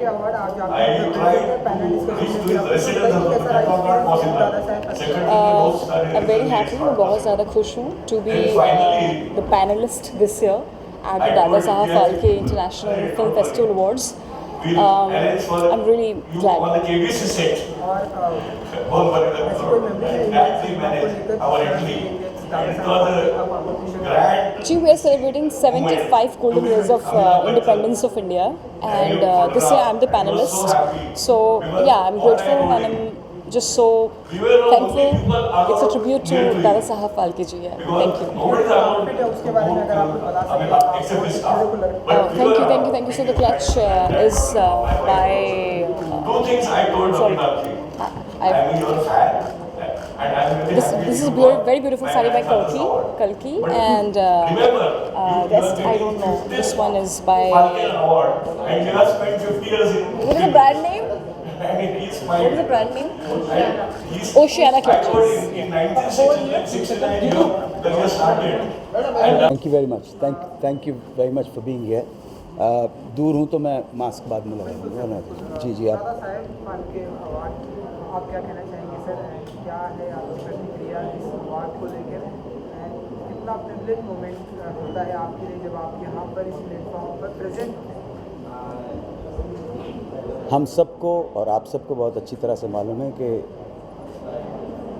Award आज आपको panel I am very happy, मैं बहुत ज़्यादा खुश हूँ to be the panelist this year at the Dada Saheb Phalke International Film Festival Awards. I'm really glad. Gee, we are celebrating 75 golden years of independence of India, and this year I'm the panelist. So yeah, I'm grateful and I'm just so thankful. It's a tribute to Dada Saheb Phalke ji. Yeah. Thank you. Thank you. So the clutch is by. This is a very beautiful sari by Kalki, and rest I don't know. This one is by. What is the brand name? What is the brand name? Oceana Clutches. Thank you very much. Thank you very much for being here. दूर हूँ तो मैं mask बाद में लगाऊंगा। जी आप क्या कहना चाहेंगे सर? क्या है आपकी प्रतिक्रिया इस अवार्ड को लेकर? कितना प्रिविलेज मोमेंट होता है आपके लिए जब आप यहाँ पर इस प्लेटफॉर्म पर प्रेजेंट होते हैं? हम सबको और आप सबको बहुत अच्छी तरह से मालूम है कि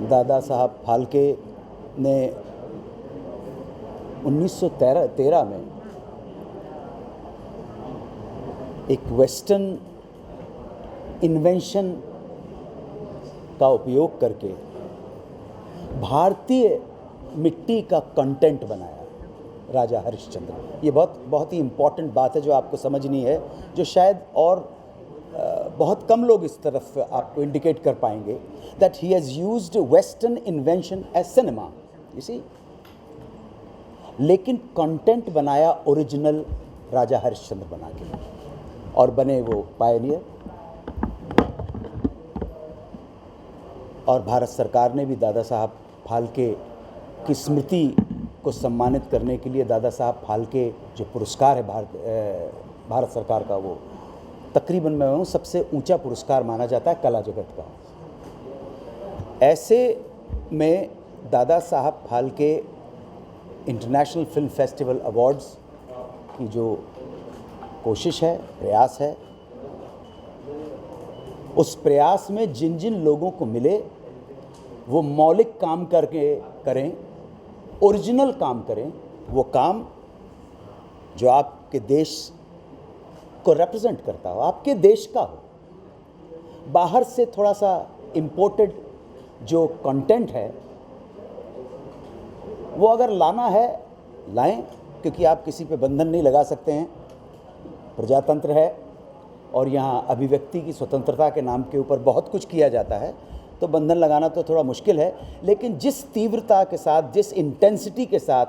दादा साहब फाल्के ने 1913 में एक वेस्टर्न इन्वेंशन का उपयोग करके भारतीय मिट्टी का कंटेंट बनाया, राजा हरिश्चंद्र। ये बहुत ही इम्पॉर्टेंट बात है जो आपको समझनी है, जो शायद और बहुत कम लोग इस तरफ आपको इंडिकेट कर पाएंगे। That he has used western invention as cinema, you see, लेकिन कंटेंट बनाया ओरिजिनल राजा हरिश्चंद्र बना के, और बने वो पायनियर। और भारत सरकार ने भी दादा साहब फाल्के की स्मृति को सम्मानित करने के लिए दादा साहब फाल्के जो पुरस्कार है भारत सरकार का, वो तकरीबन मैं हूँ सबसे ऊंचा पुरस्कार माना जाता है कला जगत का। ऐसे में Dada Saheb Phalke international film festival awards की जो कोशिश है, प्रयास है, उस प्रयास में जिन जिन लोगों को मिले वो मौलिक काम करके करें, ओरिजिनल काम करें, वो काम जो आपके देश को रिप्रेजेंट करता हो, आपके देश का हो। बाहर से थोड़ा सा इम्पोर्टेड जो कंटेंट है वो अगर लाना है लाएं, क्योंकि आप किसी पे बंधन नहीं लगा सकते हैं। प्रजातंत्र है और यहाँ अभिव्यक्ति की स्वतंत्रता के नाम के ऊपर बहुत कुछ किया जाता है, तो बंधन लगाना तो थोड़ा मुश्किल है। लेकिन जिस तीव्रता के साथ, जिस इंटेंसिटी के साथ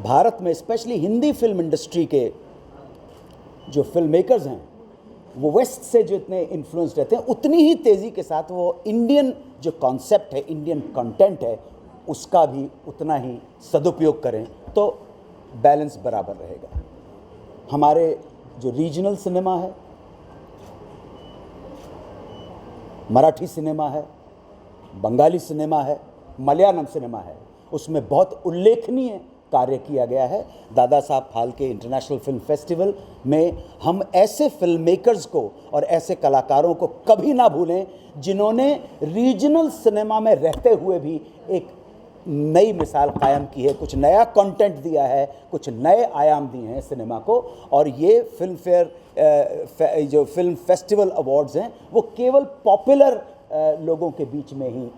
भारत में स्पेशली हिंदी फिल्म इंडस्ट्री के जो फिल्म मेकर्स हैं वो वेस्ट से जो इतने इन्फ्लुएंस रहते हैं, उतनी ही तेज़ी के साथ वो इंडियन जो कॉन्सेप्ट है, इंडियन कंटेंट है, उसका भी उतना ही सदुपयोग करें तो बैलेंस बराबर रहेगा। हमारे जो रीजनल सिनेमा है, मराठी सिनेमा है, बंगाली सिनेमा है, मलयालम सिनेमा है, उसमें बहुत उल्लेखनीय कार्य किया गया है। Dada Saheb Phalke international film festival में हम ऐसे फिल्म मेकर्स को और ऐसे कलाकारों को कभी ना भूलें जिन्होंने रीजनल सिनेमा में रहते हुए भी एक नई मिसाल कायम की है, कुछ नया कंटेंट दिया है, कुछ नए आयाम दिए हैं सिनेमा को। और ये फिल्म फेयर जो फिल्म फेस्टिवल अवार्ड्स हैं वो केवल पॉपुलर लोगों के बीच में ही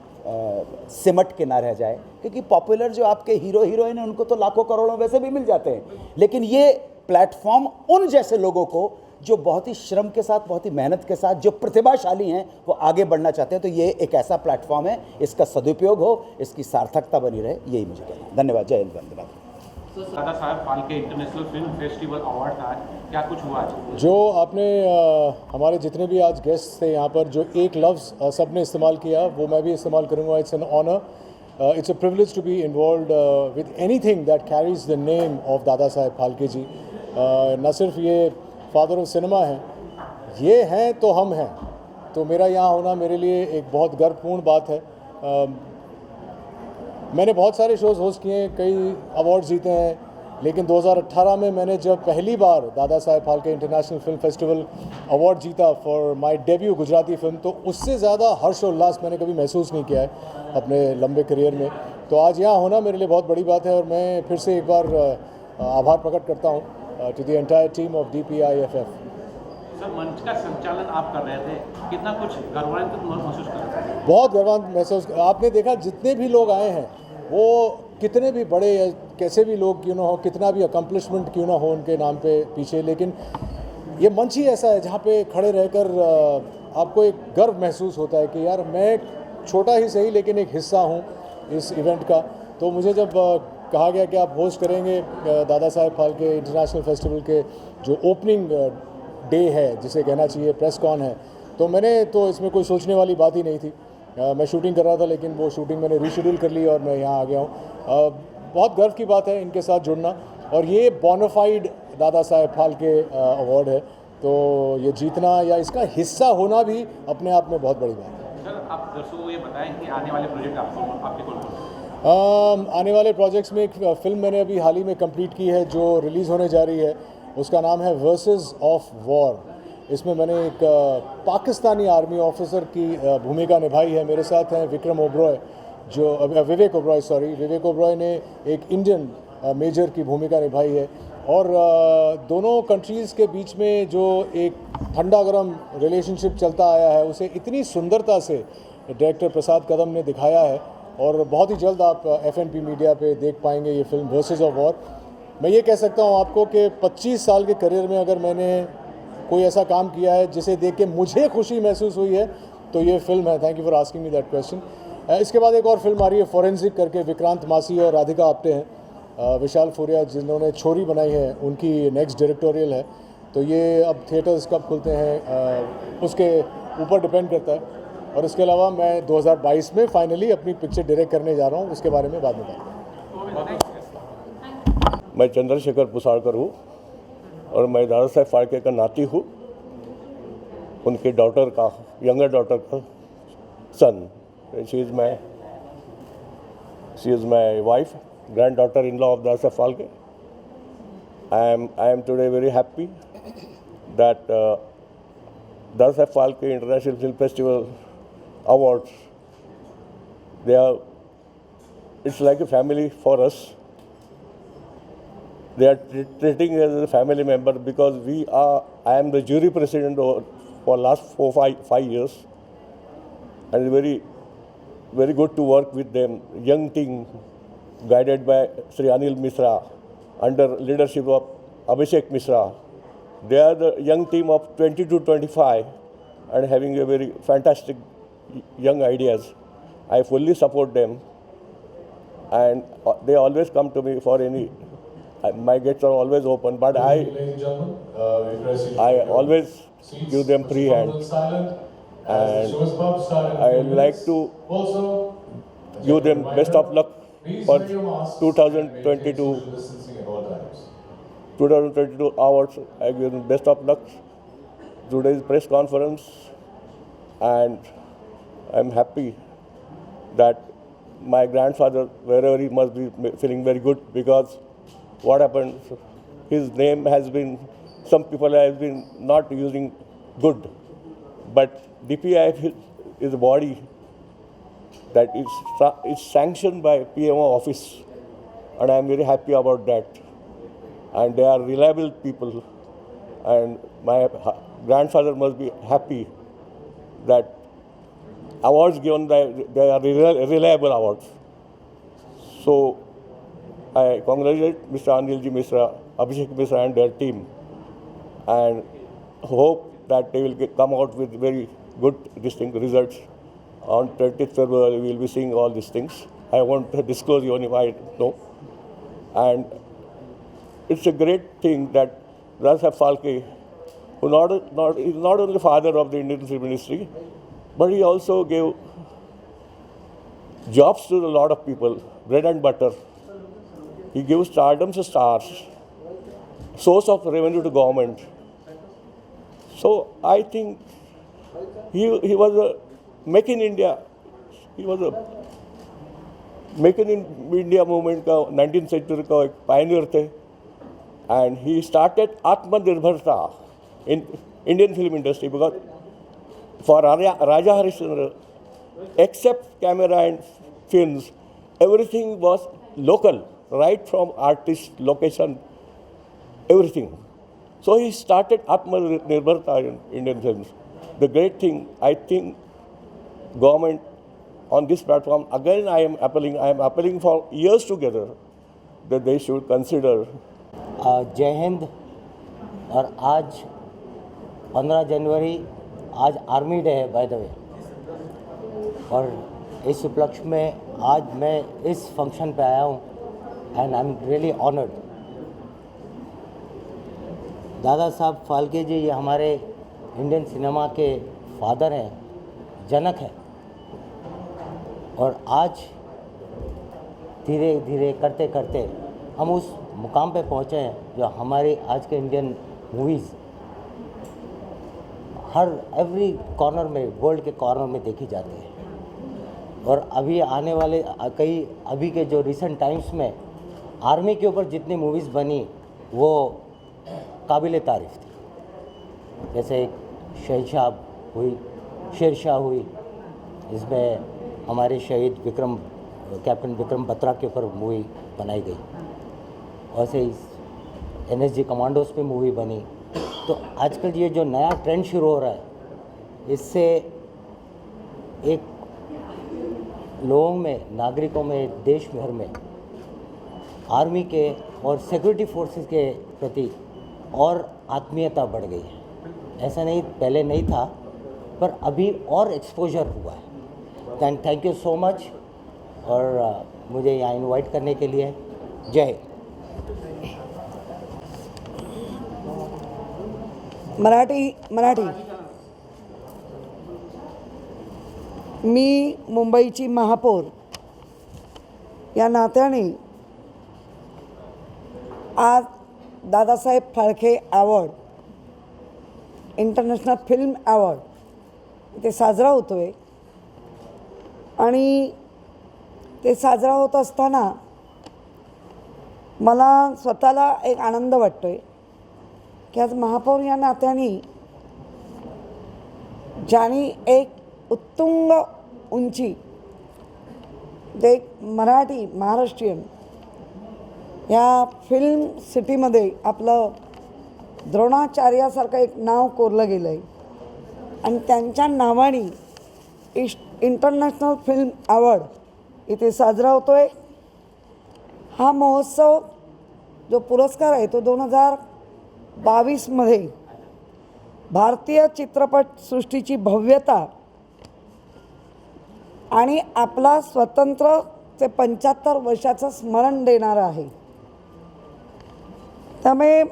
सिमट के ना रह जाए, क्योंकि पॉपुलर जो आपके हीरो हीरोइन हैं उनको तो लाखों करोड़ों वैसे भी मिल जाते हैं, लेकिन ये प्लेटफॉर्म उन जैसे लोगों को जो बहुत ही श्रम के साथ, बहुत ही मेहनत के साथ, जो प्रतिभाशाली हैं, वो आगे बढ़ना चाहते हैं, तो ये एक ऐसा प्लेटफॉर्म है, इसका सदुपयोग हो, इसकी सार्थकता बनी रहे, यही मुझे कहना है। धन्यवाद। जय Hind, Vande Mataram. Dada Saheb Phalke international film festival award था, क्या कुछ हुआ आज? जो आपने हमारे जितने भी आज गेस्ट थे यहाँ पर, जो एक लफ्ज़ सब ने इस्तेमाल किया वो मैं भी इस्तेमाल करूँगा। It's an honour, it's a privilege to be involve with anything that carries the name of Dadasaheb Phalke जी। न सिर्फ ये फादर ऑफ सिनेमा हैं, ये हैं तो हम हैं, तो मेरा यहाँ होना मेरे लिए एक बहुत गर्वपूर्ण बात है। मैंने बहुत सारे शोज़ होस्ट किए हैं, कई अवार्ड्स जीते हैं, लेकिन 2018 में मैंने जब पहली बार Dada Saheb Phalke international film festival award जीता for my debut Gujarati film, तो उससे ज़्यादा हर्ष और उल्लास मैंने कभी महसूस नहीं किया है अपने लंबे करियर में। तो आज यहाँ होना मेरे लिए बहुत बड़ी बात है और मैं फिर से एक बार आभार प्रकट करता हूँ to the entire team of DPIFF। Sir, मंच का संचालन आप कर रहे थे, कितना कुछ गौरवान्वित महसूस कर रहे थे? बहुत गौरवान्वित महसूस। आपने देखा जितने भी लोग आए हैं वो कितने भी बड़े या कैसे भी लोग क्यों ना हो, कितना भी अकम्पलिशमेंट क्यों ना हो उनके नाम पे पीछे, लेकिन ये मंच ही ऐसा है जहाँ पे खड़े रहकर आपको एक गर्व महसूस होता है कि यार मैं छोटा ही सही लेकिन एक हिस्सा हूँ इस इवेंट का। तो मुझे जब कहा गया कि आप होस्ट करेंगे दादा साहेब फाल्के इंटरनेशनल फेस्टिवल के जो ओपनिंग डे है, जिसे कहना चाहिए प्रेस कॉन है, तो मैंने तो इसमें कोई सोचने वाली बात ही नहीं थी। मैं शूटिंग कर रहा था, लेकिन वो शूटिंग मैंने रीशेड्यूल कर ली और मैं यहाँ आ गया हूँ। बहुत गर्व की बात है इनके साथ जुड़ना, और ये बोनाफाइड दादा साहेब फाल्के अवार्ड है, तो ये जीतना या इसका हिस्सा होना भी अपने आप में बहुत बड़ी बात है। सर, आप दर्शकों को ये बताएं कि आने वाले प्रोजेक्ट आपके कौन-कौन? आने वाले प्रोजेक्ट्स में एक फ़िल्म मैंने अभी हाल ही में कंप्लीट की है जो रिलीज़ होने जा रही है, उसका नाम है वर्सेस ऑफ वॉर। इसमें मैंने एक पाकिस्तानी आर्मी ऑफिसर की भूमिका निभाई है। मेरे साथ हैं विवेक ओबरॉय ने एक इंडियन मेजर की भूमिका निभाई है, और दोनों कंट्रीज़ के बीच में जो एक ठंडा गरम रिलेशनशिप चलता आया है उसे इतनी सुंदरता से डायरेक्टर प्रसाद कदम ने दिखाया है, और बहुत ही जल्द आप FNP मीडिया पे देख पाएंगे ये फिल्म वर्सेस ऑफ वॉर। मैं ये कह सकता हूँ आपको कि 25 साल के करियर में अगर मैंने कोई ऐसा काम किया है जिसे देख के मुझे खुशी महसूस हुई है तो ये फिल्म है। Thank you for asking me that question. इसके बाद एक और फिल्म आ रही है फॉरेंसिक करके, विक्रांत मासी और राधिका आप्टे हैं। विशाल फूरिया जिन्होंने छोरी बनाई है उनकी नेक्स्ट डायरेक्टोरियल है, तो ये अब थिएटर्स कब खुलते हैं उसके ऊपर डिपेंड करता है। और इसके अलावा मैं 2022 में फाइनली अपनी पिक्चर डायरेक्ट करने जा रहा हूँ, उसके बारे में बाद में बात करें। मैं चंद्रशेखर पुसाड़कर हूँ और मैं दादा साहेब फाल्के का नाती हूँ, उनकी डॉटर का, यंगर डॉटर का son. She is my wife, granddaughter in law of Dada Saheb Phalke. I am today very happy that Dada Saheb Phalke International Film Festival Awards, it's like a family for us. They are treating us as a family member because I am the jury president for last 5 years, and it's very, very good to work with them. Young team guided by Sri Anil Mishra under leadership of Abhishek Mishra. They are the young team of 20 to 25 and having a very fantastic young ideas. I fully support them, and they always come to me for any. My gates are always open, but I always give them free hand, and I like to give them best of luck for 2022 awards. I give them best of luck. Today's press conference, and I'm happy that my grandfather, wherever he must be feeling very good, because what happened, his name has been, some people have been not using good, but DPI is a body that is sanctioned by PMO office, and I'm very happy about that. And they are reliable people, and my grandfather must be happy that awards given by, they are reliable awards. So I congratulate Mr. Anilji Mishra, Abhishek Mishra and their team, and hope that they will come out with very good distinct results. On 20th February, we will be seeing all these things. I won't disclose you only I know. And it's a great thing that Dada Saheb Phalke, who is not only father of the Indian film industry, but he also gave jobs to a lot of people, bread and butter. He gives stardom to stars, source of revenue to government. So I think he was a Make in India. He was a Make in India movement का 19th century का एक pioneer थे. And he started Atmanirbharta in Indian film industry because for Raja Harishchandra, except camera and films, everything was local, right from artist, location, everything. So he started Atmanirbharta in Indian films. The great thing, I think, government on this platform, again I am appealing for years together that they should consider. जय हिंद। और आज 15 जनवरी आज army day है by the way, और इस उपलक्ष्य में आज मैं इस फंक्शन पे आया हूँ and I am really honoured. Dada Saheb Phalke जी ये हमारे इंडियन सिनेमा के फादर हैं, जनक हैं, और आज धीरे धीरे करते करते हम उस मुकाम पे पहुँचे हैं जो हमारी आज के इंडियन मूवीज़ हर एवरी कॉर्नर में, वर्ल्ड के कॉर्नर में देखी जाती है। और अभी आने वाले अभी के जो रिसेंट टाइम्स में आर्मी के ऊपर जितनी मूवीज़ बनी वो काबिल तारीफ़ थी। जैसे एक शेरशाह हुई, इसमें हमारे शहीद कैप्टन विक्रम बत्रा के ऊपर मूवी बनाई गई, वैसे ही NSG कमांडोज पे मूवी बनी। तो आजकल ये जो नया ट्रेंड शुरू हो रहा है, इससे एक लोगों में, नागरिकों में, देश भर में आर्मी के और सिक्योरिटी फोर्सेस के प्रति और आत्मीयता बढ़ गई है। ऐसा नहीं पहले नहीं था, पर अभी और एक्सपोजर हुआ है। थैंक यू सो मच और मुझे यहाँ इनवाइट करने के लिए। जय हिंद। मराठी मी मुंबईची महापौर या नात्याने आज Dadasaheb Phalke award, international film award ते साजरा होतो आहे, आणि ते साजरा होत असताना मला स्वतःला एक आनंद वाटतो आहे की आज महापौर या नात्याने ज्यांनी एक उत्तुंग उंची, एक मराठी महाराष्ट्रीयन या फिल्म सिटीमध्ये आपलं द्रोणाचार्यासारखं एक नाव कोरलं गेलं आहे, आणि त्यांच्या नावाने इंटरनॅशनल फिल्म अवॉर्ड इथे साजरा होतो आहे। हा महोत्सव जो पुरस्कार आहे तो 2022 मध्ये भारतीय चित्रपटसृष्टीची भव्यता आणि आपला स्वतंत्र ते 75 वर्षाचं स्मरण देणारा आहे। त्यामुळे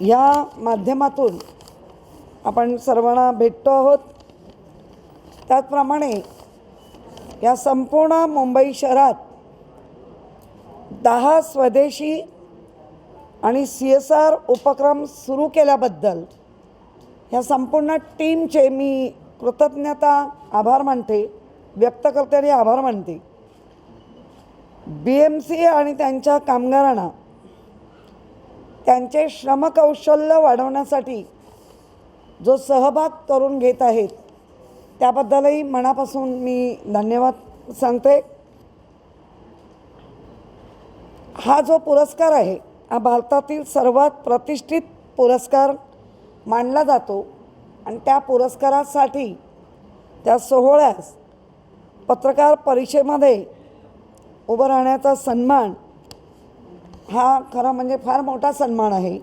या माध्यमातून आपण सर्वांना भेटतो आहोत। त्याचप्रमाणे या संपूर्ण मुंबई शहरात 10 स्वदेशी आणि CSR उपक्रम सुरू केल्याबद्दल या संपूर्ण टीमचे मी कृतज्ञता आभार मानते, व्यक्त करते आणि आभार मानते। BMC आणि त्यांच्या कामगारांना त्यांचे श्रमकौशल्य वाढवण्यासाठी जो सहभाग करून घेत आहेत त्याबद्दलही मनापासून मी धन्यवाद सांगते। हा जो पुरस्कार आहे हा भारतातील सर्वात प्रतिष्ठित पुरस्कार मानला जातो, आणि त्या पुरस्कारासाठी त्या सोहळ्यास पत्रकार परिषदेमध्ये उभं राहण्याचा सन्मान हा खरा म्हणजे फार मोठा सन्मान आहे।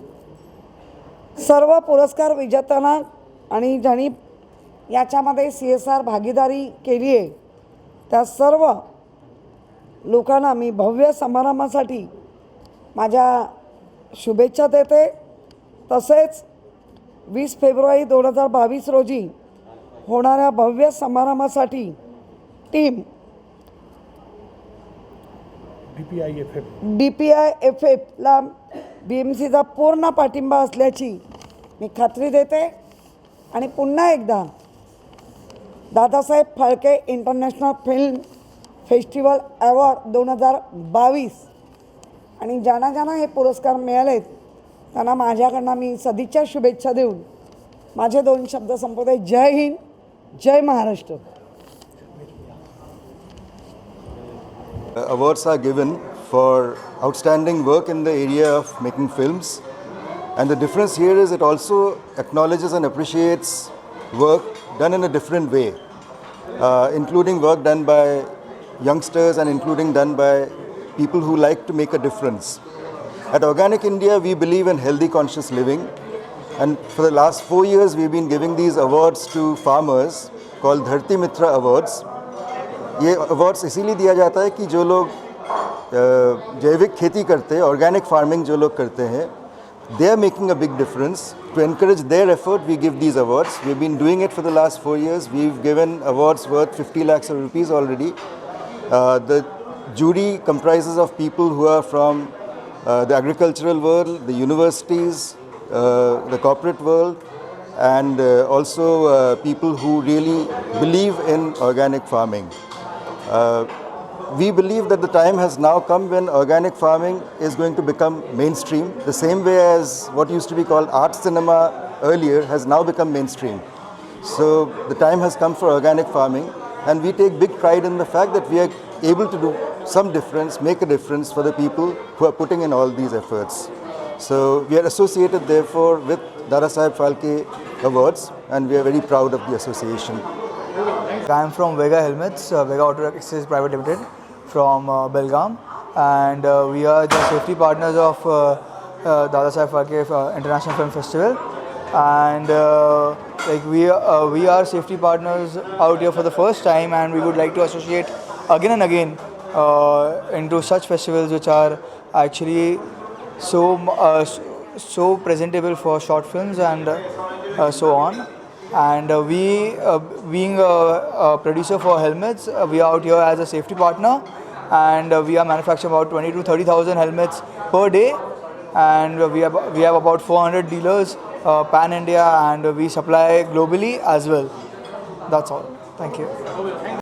सर्व पुरस्कार विजेत्यांना आणि ज्यांनी याच्यामध्ये CSR भागीदारी केली आहे त्या सर्व लोकांना मी भव्य समारंभासाठी माझ्या शुभेच्छा देते। तसेच 20 फेब्रुवारी 2022 रोजी होणाऱ्या भव्य समारंभासाठी टीम DPIFF ला BMCचा पूर्ण पाठिंबा असल्याची मी खात्री देते आणि पुन्हा एकदा Dadasaheb Phalke international film festival award 2022 आणि ज्यांना ज्यांना हे पुरस्कार मिळालेत त्यांना माझ्याकडनं मी सदिच्छा शुभेच्छा देऊन माझे 2 शब्द संपवते. जय हिंद, जय Maharashtra. Awards are given for outstanding work in the area of making films, and the difference here is it also acknowledges and appreciates work done in a different way, including work done by youngsters and including done by people who like to make a difference. At Organic India, we believe in healthy conscious living, and for the last 4 years we've been giving these awards to farmers called Dharti Mitra Awards. ये awards इसीलिए दिया जाता है कि जो लोग जैविक खेती करते हैं, ऑर्गेनिक फार्मिंग जो लोग करते हैं, they are making a big difference. To encourage their effort, we give these awards. We've been doing it for the last 4 years. We've given awards worth 50 lakhs of rupees already. The jury comprises of people who are from the agricultural world, the universities, the corporate world, and also people who really believe in organic farming. We believe that the time has now come when organic farming is going to become mainstream, the same way as what used to be called art cinema earlier has now become mainstream. So the time has come for organic farming, and we take big pride in the fact that we are able to do some difference, make a difference for the people who are putting in all these efforts. So we are associated therefore with Dadasaheb Phalke Awards, and we are very proud of the association. I am from Vega Helmets, Vega Auto Accessories Private Limited from Belgaum, and we are the safety partners of Dadasaheb Phalke International Film Festival, and we are safety partners out here for the first time, and we would like to associate again and again into such festivals which are actually so presentable for short films and so on. And we being a producer for helmets, we are out here as a safety partner, and we are manufacturing about 20 to 30,000 helmets per day, and we have about 400 dealers pan India, and we supply globally as well. That's all. Thank you.